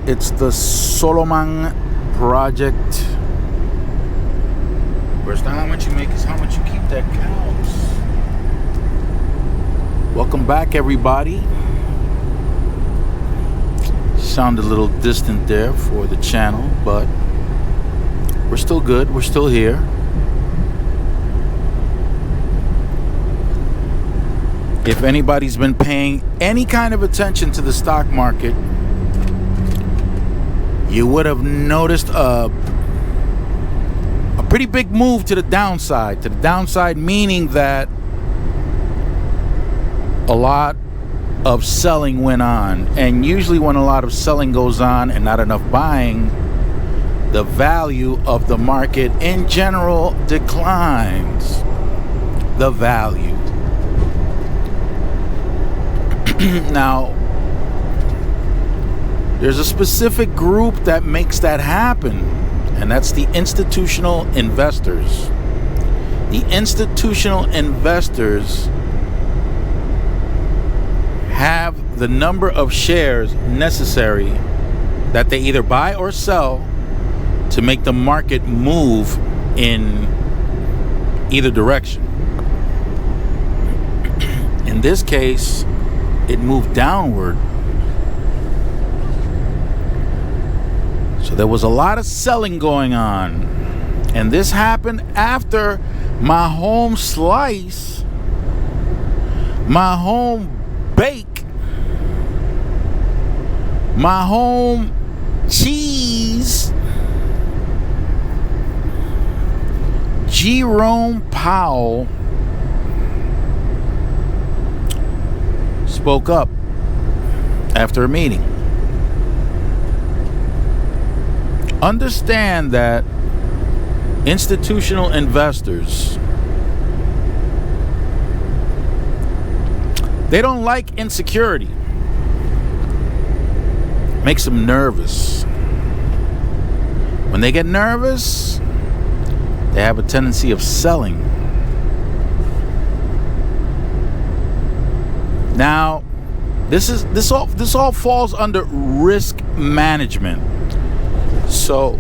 It's the Solomon Project. Where's not how much you make is how much you keep that counts. Welcome back, everybody. Sound a little distant there for the channel, but we're still good. We're still here. If anybody's been paying any kind of attention to the stock market, you would have noticed a pretty big move to the downside. To the downside, meaning that a lot of selling went on. And usually when a lot of selling goes on and not enough buying, the value of the market in general declines. The value. Now, there's a specific group that makes that happen, and that's the institutional investors. The institutional investors have the number of shares necessary that they either buy or sell to make the market move in either direction. In this case, it moved downward. So there was a lot of selling going on. And this happened after my home slice, my home bake, my home cheese, Jerome Powell spoke up after a meeting. Understand that institutional investors, they don't like insecurity. Makes them nervous. When they get nervous, they have a tendency of selling. Now, this all falls under risk management. So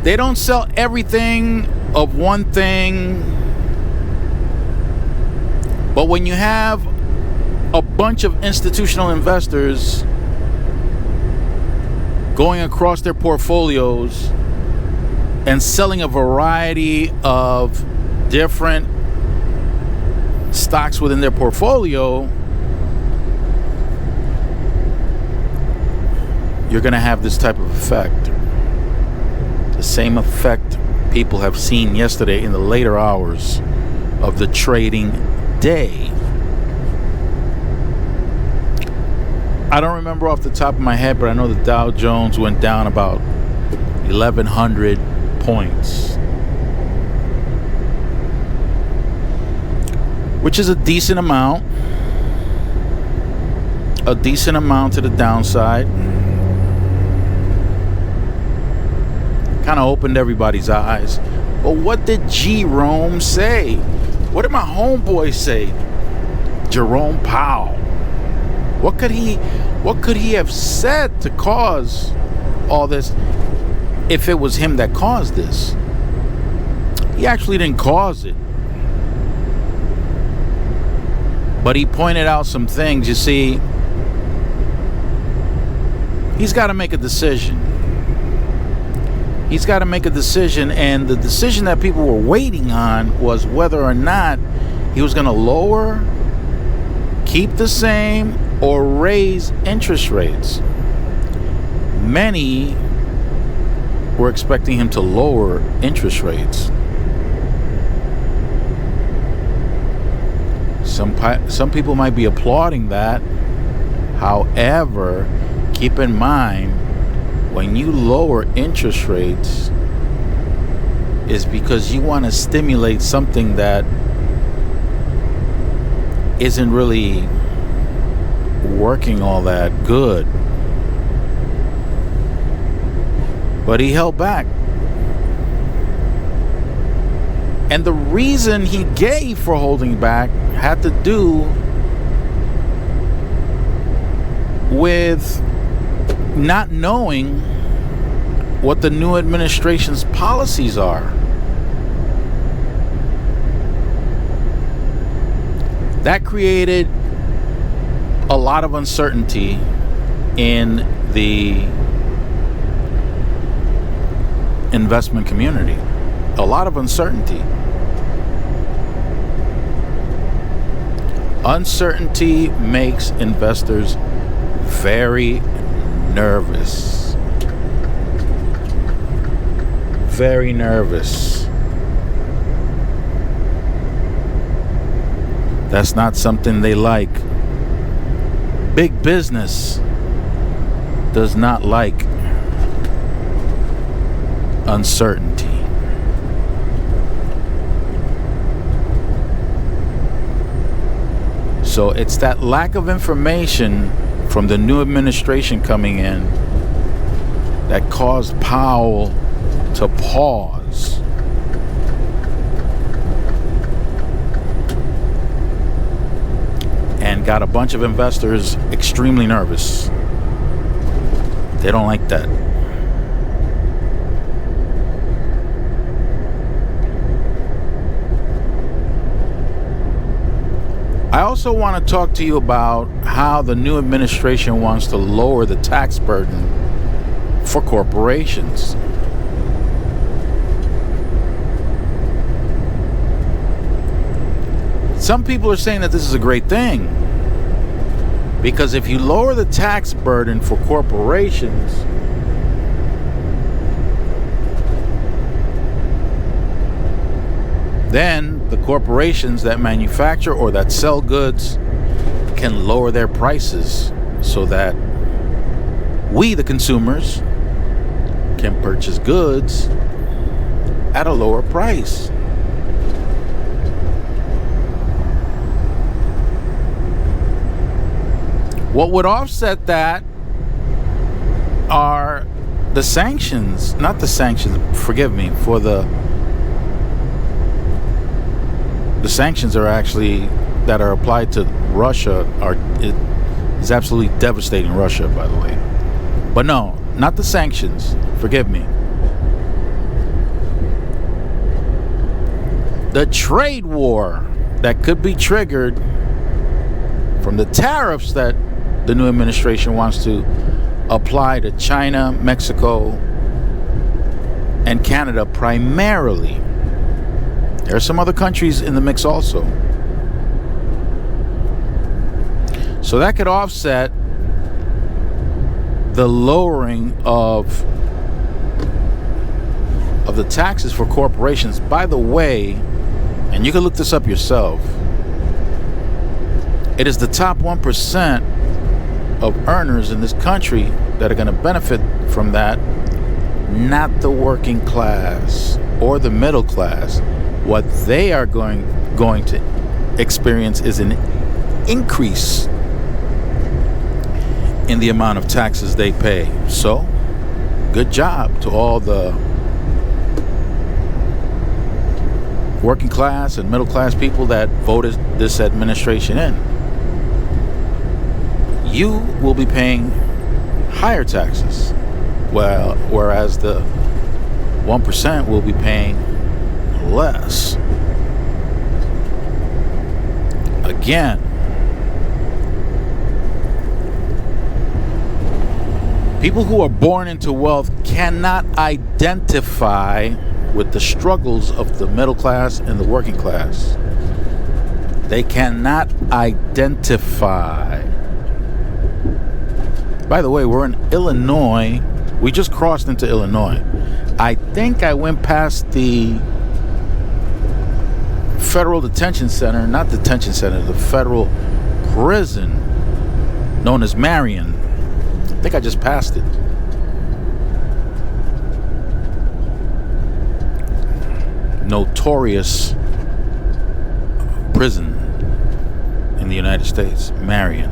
they don't sell everything of one thing, but when you have a bunch of institutional investors going across their portfolios and selling a variety of different stocks within their portfolio, you're going to have this type of effect. The same effect people have seen yesterday in the later hours of the trading day. I don't remember off the top of my head, but I know the Dow Jones went down about 1,100 points, which is a decent amount to the downside. Kind of opened everybody's eyes. But what did Jerome say? What did my homeboy say? Jerome Powell. What could he have said to cause all this if it was him that caused this? He actually didn't cause it. But he pointed out some things. You see, he's got to make a decision. He's got to make a decision, and the decision that people were waiting on was whether or not he was going to lower, keep the same, or raise interest rates. Many were expecting him to lower interest rates. Some people might be applauding that. However, keep in mind, when you lower interest rates, is because you want to stimulate something that isn't really working all that good. But he held back. And the reason he gave for holding back had to do with not knowing what the new administration's policies are. That created a lot of uncertainty in the investment community. A lot of uncertainty. Uncertainty makes investors very nervous. Very nervous. That's not something they like. Big business does not like uncertainty. So it's that lack of information from the new administration coming in that caused Powell to pause. And got a bunch of investors extremely nervous. They don't like that. I also want to talk to you about how the new administration wants to lower the tax burden for corporations. Some people are saying that this is a great thing, because if you lower the tax burden for corporations, then the corporations that manufacture or that sell goods can lower their prices so that we, the consumers, can purchase goods at a lower price. What would offset that are the sanctions, not the sanctions, forgive me, for the sanctions are actually that are applied to Russia is absolutely devastating Russia, by the way. But no, not the sanctions. Forgive me. The trade war that could be triggered from the tariffs that the new administration wants to apply to China, Mexico, and Canada primarily. There are some other countries in the mix also. So that could offset the lowering of the taxes for corporations. By the way, and you can look this up yourself, it is the top 1% of earners in this country that are going to benefit from that, not the working class or the middle class. What they are going to experience is an increase in the amount of taxes they pay. So, good job to all the working class and middle class people that voted this administration in. You will be paying higher taxes, well, whereas the 1% will be paying less. Again, people who are born into wealth cannot identify with the struggles of the middle class and the working class. They cannot identify. By the way, we're in Illinois. We just crossed into Illinois. I think I went past the federal detention center, not detention center, the federal prison known as Marion. I think I just passed it. Notorious prison in the United States, Marion.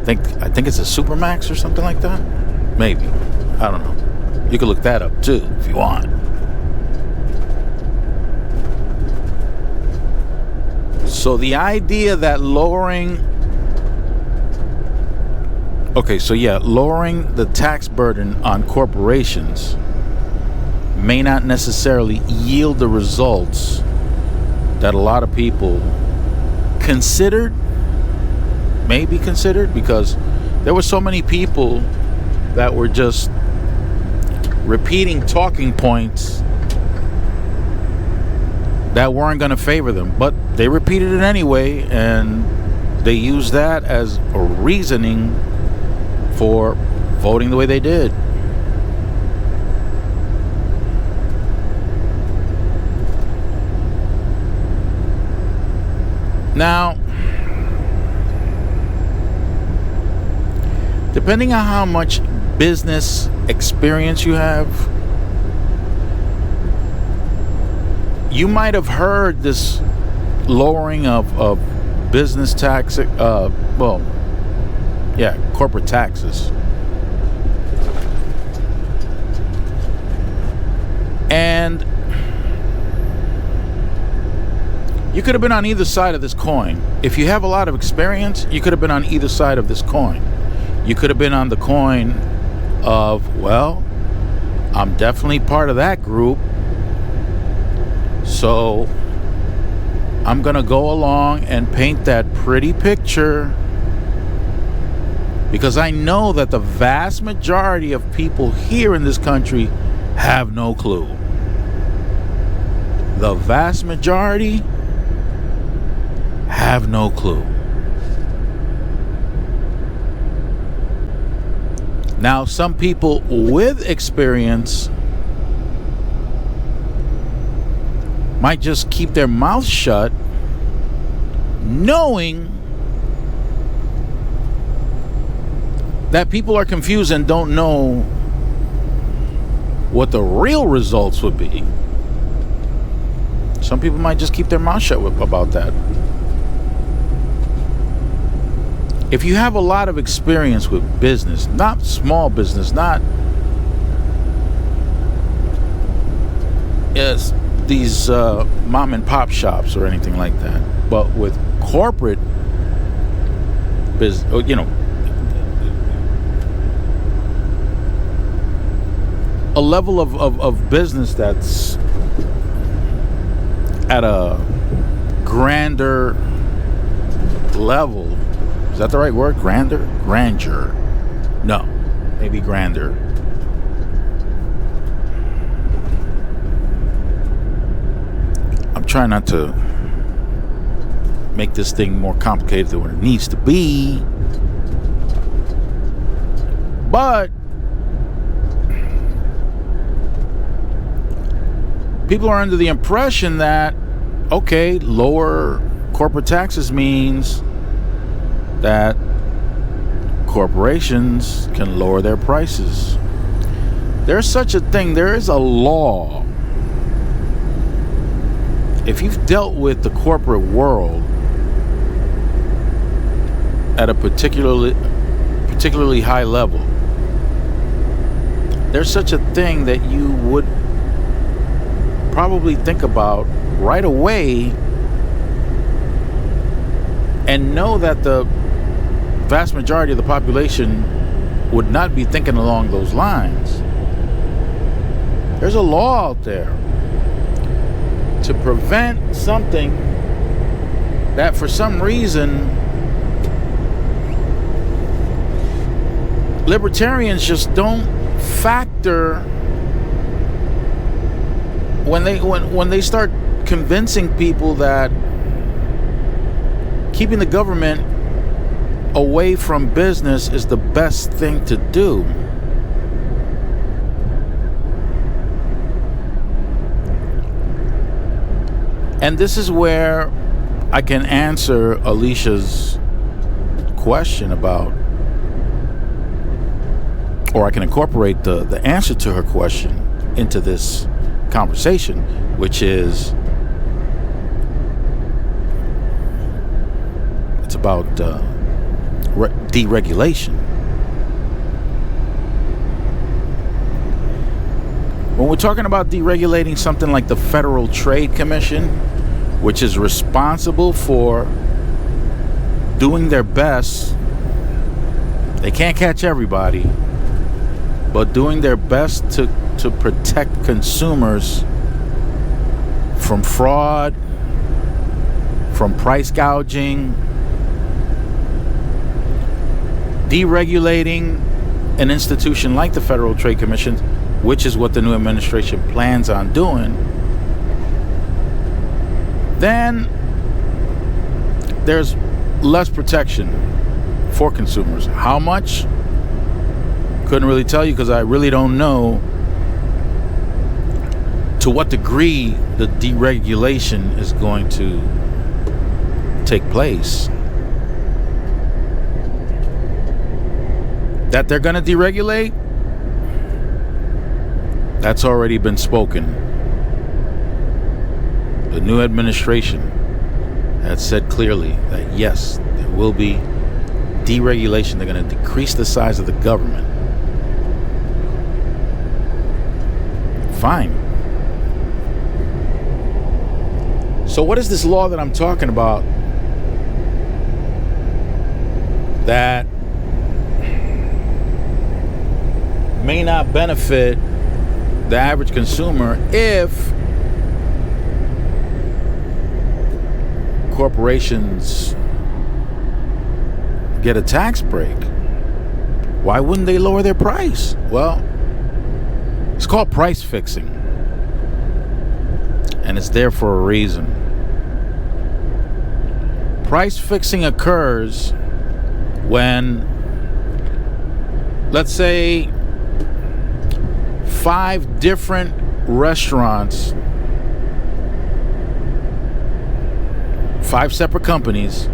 I think it's a Supermax or something like that. Maybe. I don't know. You can look that up too if you want. So the idea that lowering Okay, so yeah, lowering the tax burden on corporations may not necessarily yield the results that a lot of people maybe considered, because there were so many people that were just repeating talking points that weren't going to favor them, but they repeated it anyway, and they used that as a reasoning for voting the way they did. Now, depending on how much business experience you have, you might have heard this lowering of business tax, corporate taxes. And you could have been on either side of this coin. If you have a lot of experience, you could have been on either side of this coin. You could have been on the coin of, well, I'm definitely part of that group, so I'm going to go along and paint that pretty picture, because I know that the vast majority of people here in this country have no clue. The vast majority have no clue. Now, some people with experience might just keep their mouth shut, knowing that people are confused and don't know what the real results would be. Some people might just keep their mouth shut about that. If you have a lot of experience with business, not small business, not these mom and pop shops or anything like that, but with corporate business, a level of business that's at a grander level. Is that the right word? Grandeur. No, maybe grander. I'm trying not to make this thing more complicated than what it needs to be. But people are under the impression that, okay, lower corporate taxes means that corporations can lower their prices. There's such a thing. There is a law. If you've dealt with the corporate world at a particularly high level, there's such a thing that you would probably think about right away and know that the vast majority of the population would not be thinking along those lines. There's a law out there to prevent something that for some reason libertarians just don't factor when they start convincing people that keeping the government away from business is the best thing to do. And this is where I can answer Alicia's question about, or I can incorporate the answer to her question into this conversation, which is it's about deregulation. When we're talking about deregulating something like the Federal Trade Commission, which is responsible for doing their best They can't catch everybody, but doing their best to protect consumers from fraud, from price gouging, deregulating an institution like the Federal Trade Commission, which is what the new administration plans on doing, then there's less protection for consumers. How much? Couldn't really tell you, because I really don't know to what degree the deregulation is going to take place. That they're going to deregulate, that's already been spoken. The new administration has said clearly that yes, there will be deregulation. They're going to decrease the size of the government. Fine. So what is this law that I'm talking about that may not benefit the average consumer if corporations get a tax break? Why wouldn't they lower their price? Well, it's called price fixing, and it's there for a reason. Price fixing occurs when, let's say, 5 different restaurants, 5 separate companies,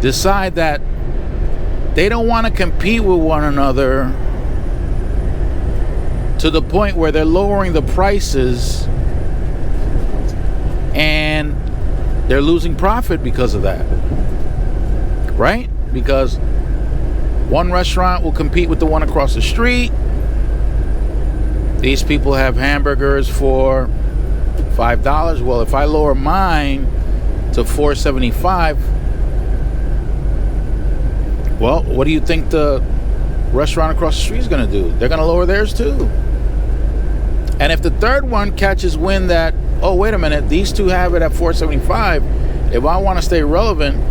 decide that they don't want to compete with one another to the point where they're lowering the prices and they're losing profit because of that, right? Because one restaurant will compete with the one across the street. These people have hamburgers for $5. Well, if I lower mine to $4.75, well, what do you think the restaurant across the street is going to do? They're going to lower theirs too. And if the third one catches wind that, oh, wait a minute, these two have it at $4.75, if I want to stay relevant,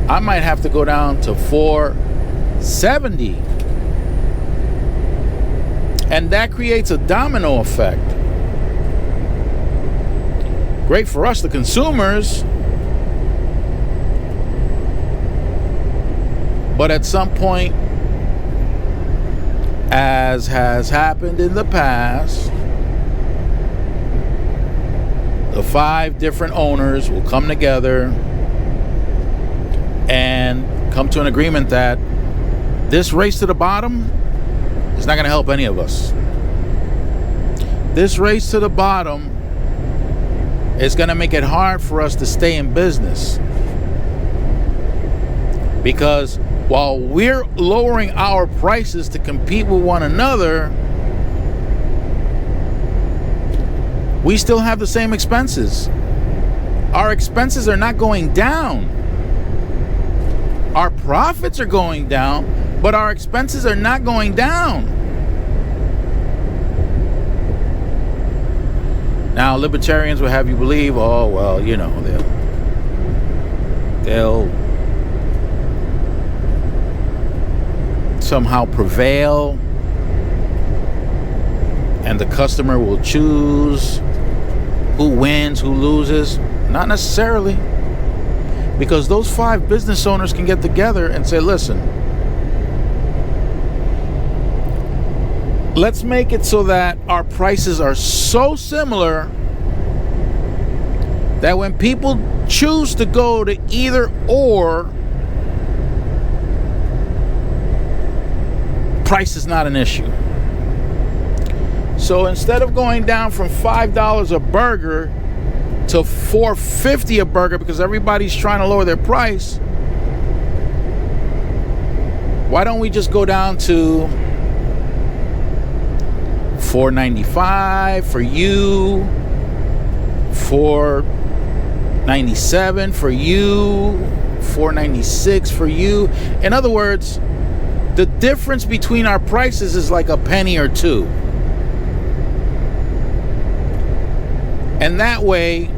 I might have to go down to $4.70. And that creates a domino effect. Great for us, the consumers. But at some point, as has happened in the past, the 5 different owners will come together and come to an agreement that this race to the bottom is not going to help any of us. This race to the bottom is going to make it hard for us to stay in business. Because while we're lowering our prices to compete with one another, we still have the same expenses. Our expenses are not going down. Our profits are going down, but our expenses are not going down. Now, libertarians will have you believe, oh, well, you know, they'll somehow prevail and the customer will choose who wins, who loses. Not necessarily. Because those 5 business owners can get together and say, listen, let's make it so that our prices are so similar that when people choose to go to either or, price is not an issue. So instead of going down from $5 a burger to $4.50 a burger because everybody's trying to lower their price, why don't we just go down to $4.95 for you, $4.97 for you, $4.96 for you. In other words, the difference between our prices is like a penny or two. And that way,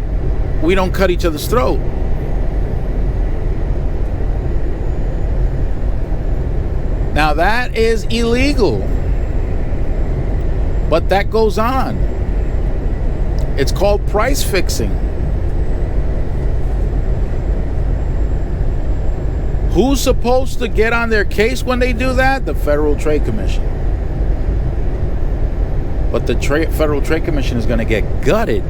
we don't cut each other's throat. Now that is illegal, but that goes on. It's called price fixing. Who's supposed to get on their case when they do that? The Federal Trade Commission. But the Federal Trade Commission is going to get gutted.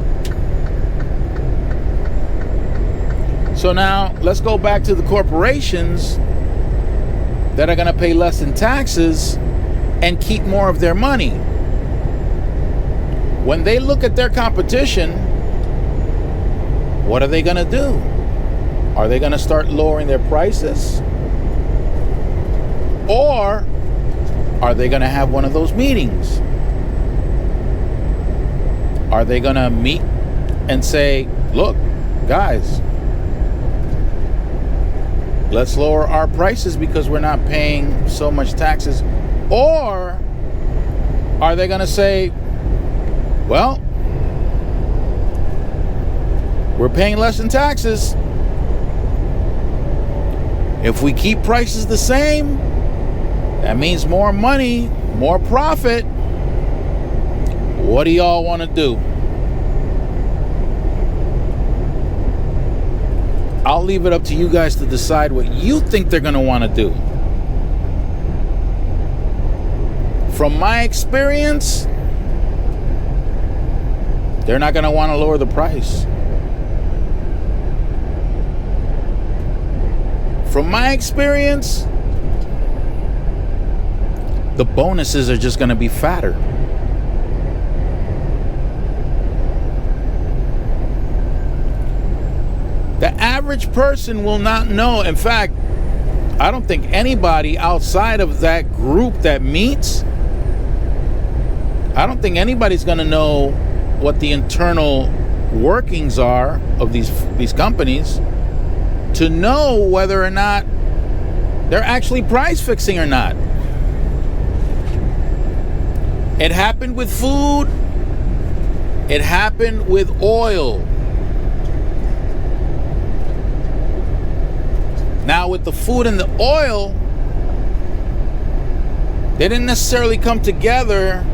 So now let's go back to the corporations that are going to pay less in taxes and keep more of their money. When they look at their competition, what are they going to do? Are they going to start lowering their prices? Or are they going to have one of those meetings? Are they going to meet and say, look, guys, let's lower our prices because we're not paying so much taxes? Or are they going to say, well, we're paying less in taxes. If we keep prices the same, that means more money, more profit. What do y'all want to do? I'll leave it up to you guys to decide what you think they're going to want to do. From my experience, they're not going to want to lower the price. From my experience, the bonuses are just going to be fatter. The average person will not know. In fact, I don't think anybody outside of that group that meets, I don't think anybody's going to know what the internal workings are of these companies to know whether or not they're actually price fixing or not. It happened with food. It happened with oil. Now with the food and the oil, they didn't necessarily come together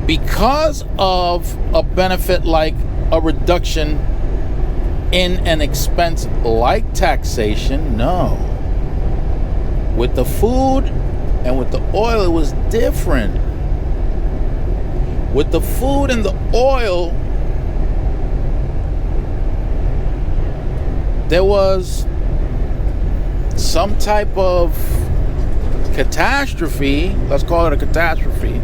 because of a benefit like a reduction in an expense like taxation. No. With the food and with the oil, it was different. With the food and the oil, there was some type of catastrophe, let's call it a catastrophe,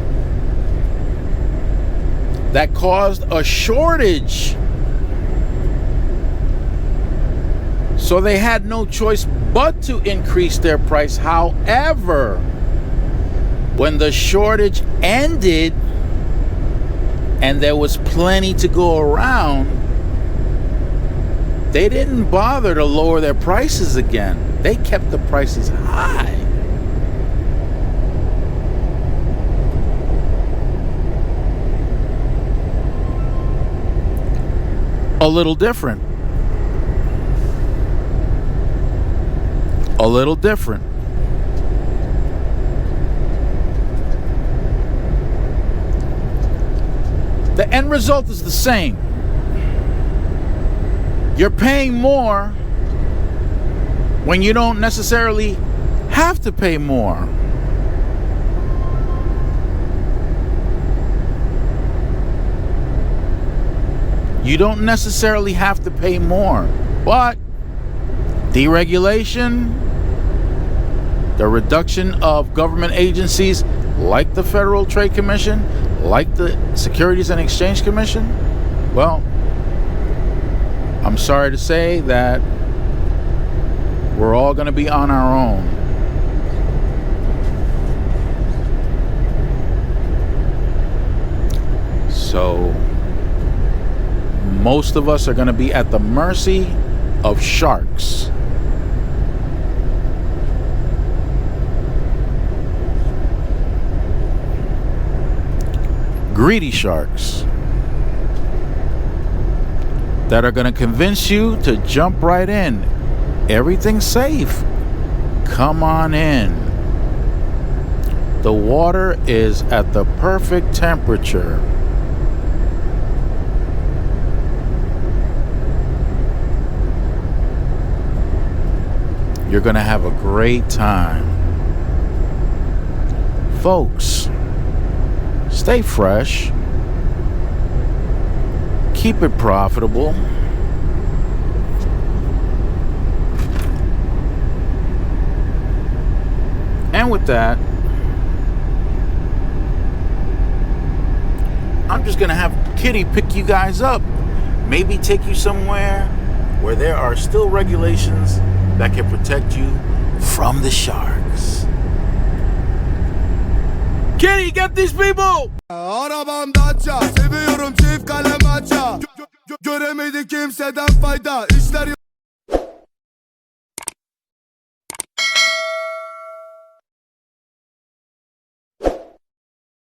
that caused a shortage. So they had no choice but to increase their price. However, when the shortage ended and there was plenty to go around, they didn't bother to lower their prices again. They kept the prices high. A little different. A little different. The end result is the same. You're paying more when you don't necessarily have to pay more. You don't necessarily have to pay more, but deregulation, the reduction of government agencies like the Federal Trade Commission, like the Securities and Exchange Commission, well, I'm sorry to say that we're all going to be on our own. So most of us are going to be at the mercy of sharks. Greedy sharks that are going to convince you to jump right in. Everything's safe. Come on in. The water is at the perfect temperature. You're going to have a great time. Folks, stay fresh. Keep it profitable. And with that, I'm just going to have Kitty pick you guys up. Maybe take you somewhere where there are still regulations that can protect you from the sharks. Kitty, get these people! Arabam Dacia, seviyorum çift kalem aça. Göremedi kimseden fayda. İşler